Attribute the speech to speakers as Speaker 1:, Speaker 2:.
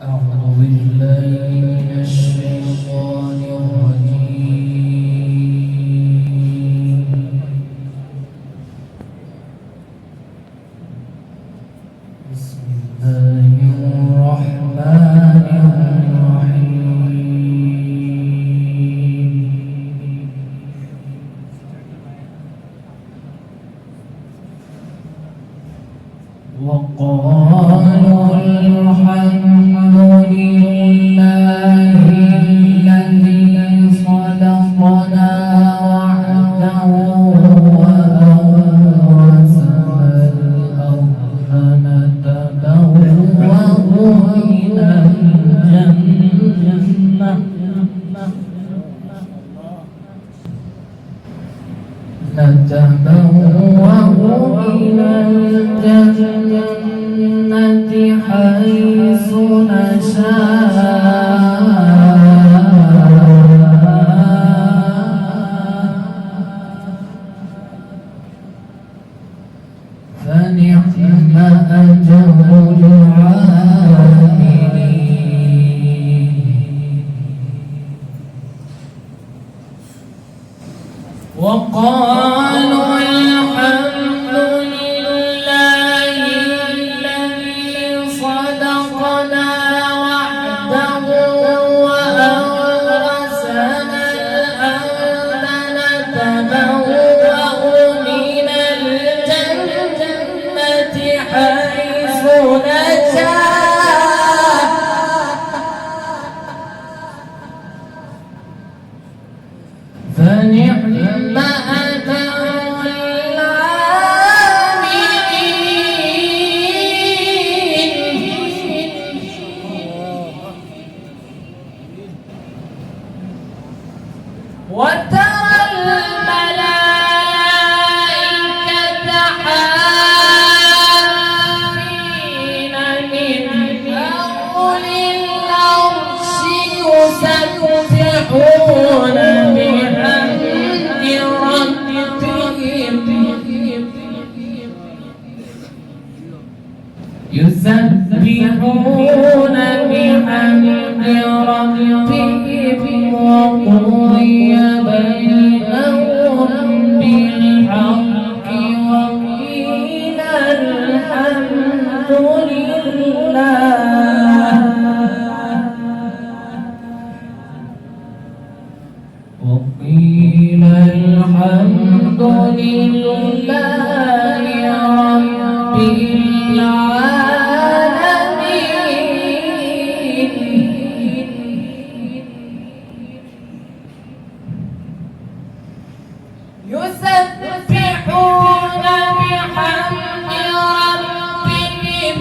Speaker 1: أعوذ بالله من الشيطان الرجيم. بسم الله الرحمن الرحيم. وقالوا الحمد لله الذي صدقنا وعده وأورثنا الأرض نتبوأ من الجنة حيث نشاء فنعم أجر العاملين. وقالوا الحمد لله الذي صدقنا وعده وأورثنا الأرض نتبوأ من الجنة حيث نشاء فنعم وترى الملائكة حافين من حول العرش يسبحون بحمد ربهم وقضي بينهم بالحق وقيل الحمد لله رب العالمين. يسبحون بحمد ربهم